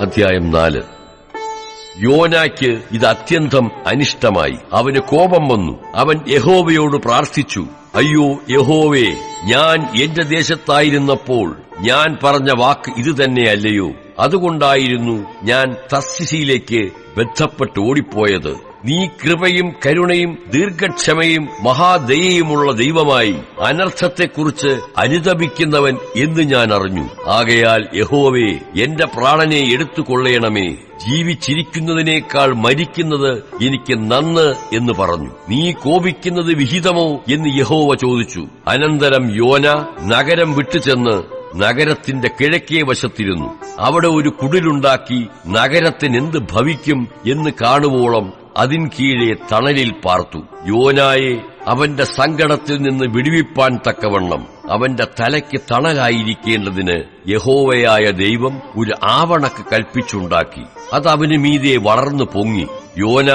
അധ്യായം 4. യോനായ്ക്ക് ഇത് അത്യന്തം അനിഷ്ടമായി. അവന് കോപം വന്നു. അവൻ യഹോവയോട് പ്രാർത്ഥിച്ചു, അയ്യോ യഹോവേ, ഞാൻ എന്റെ ദേശത്തായിരുന്നപ്പോൾ ഞാൻ പറഞ്ഞ വാക്ക് ഇതുതന്നെയല്ലയോ? അതുകൊണ്ടായിരുന്നു ഞാൻ തർശീശിലേക്ക് ബന്ധപ്പെട്ട് ഓടിപ്പോയത്. നീ കൃപയും കരുണയും ദീർഘക്ഷമയും മഹാദയയുമുള്ള ദൈവമായി അനർത്ഥത്തെക്കുറിച്ച് അനുതപിക്കുന്നവൻ എന്ന് ഞാൻ അറിഞ്ഞു. ആകയാൽ യഹോവേ, എന്റെ പ്രാണനെ എടുത്തുകൊള്ളേണമേ. ജീവിച്ചിരിക്കുന്നതിനേക്കാൾ മരിക്കുന്നത് എനിക്ക് നന്ന് എന്ന് പറഞ്ഞു. നീ കോപിക്കുന്നത് വിഹിതമോ എന്ന് യഹോവ ചോദിച്ചു. അനന്തരം യോന നഗരം വിട്ടുചെന്ന് നഗരത്തിന്റെ കിഴക്കേ വശത്തിരുന്നു. അവിടെ ഒരു കുടിലുണ്ടാക്കി നഗരത്തിന് എന്ത് ഭവിക്കും എന്ന് കാണുവോളം അതിൻ കീഴെ തണലിൽ പാർത്തു. യോനായെ അവന്റെ സങ്കടത്തിൽ നിന്ന് വിടുവിപ്പാൻ തക്കവണ്ണം അവന്റെ തലയ്ക്ക് തണലായിരിക്കേണ്ടതിന് യഹോവയായ ദൈവം ഒരു ആവണക്ക് കൽപ്പിച്ചുണ്ടാക്കി. അത് അവന് മീതെ വളർന്നു പൊങ്ങി. യോന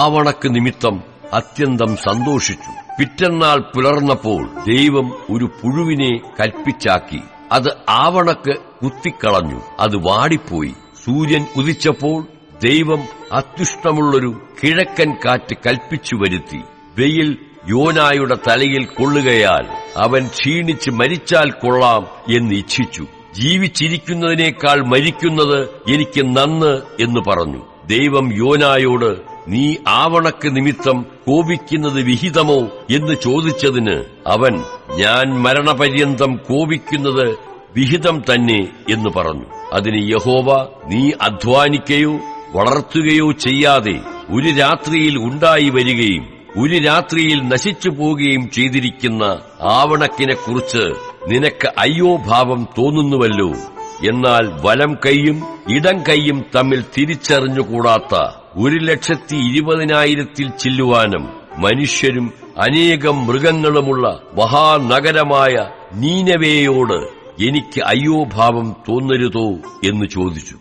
ആവണക്ക് നിമിത്തം അത്യന്തം സന്തോഷിച്ചു. പിറ്റന്നാൾ പുലർന്നപ്പോൾ ദൈവം ഒരു പുഴുവിനെ കൽപ്പിച്ചാക്കി. അത് ആവണക്ക് കുത്തിക്കളഞ്ഞു. അത് വാടിപ്പോയി. സൂര്യൻ ഉദിച്ചപ്പോൾ ദൈവം അത്യുഷ്ണമുള്ളൊരു കിഴക്കൻ കാറ്റ് കൽപ്പിച്ചു വരുത്തി. വെയിൽ യോനായുടെ തലയിൽ കൊള്ളുകയാൽ അവൻ ക്ഷീണിച്ച് മരിച്ചാൽ കൊള്ളാം എന്ന് ഇച്ഛിച്ചു. ജീവിച്ചിരിക്കുന്നതിനേക്കാൾ മരിക്കുന്നത് എനിക്ക് നന്ന് എന്ന് പറഞ്ഞു. ദൈവം യോനായോട്, നീ ആവണക്ക് നിമിത്തം കോപിക്കുന്നത് വിഹിതമോ എന്ന് ചോദിച്ചതിന് അവൻ, ഞാൻ മരണപര്യന്തം കോപിക്കുന്നത് വിഹിതം തന്നെ എന്ന് പറഞ്ഞു. അതിന് യഹോവ, നീ അധ്വാനിക്കുകയോ വളർത്തുകയോ ചെയ്യാതെ ഒരു രാത്രിയിൽ ഉണ്ടായി വരികയും ഒരു രാത്രിയിൽ നശിച്ചു പോവുകയും ചെയ്തിരിക്കുന്ന ആവണക്കിനെക്കുറിച്ച് നിനക്ക് അയ്യോ ഭാവം തോന്നുന്നുവല്ലോ. എന്നാൽ വലം കൈയും ഇടം കൈയും തമ്മിൽ തിരിച്ചറിഞ്ഞുകൂടാത്ത 1,20,000 ചെല്ലുവാനും മനുഷ്യരും അനേകം മൃഗങ്ങളുമുള്ള മഹാനഗരമായ നീനവേയോട് എനിക്ക് അയ്യോ ഭാവം തോന്നരുതോ എന്ന് ചോദിച്ചു.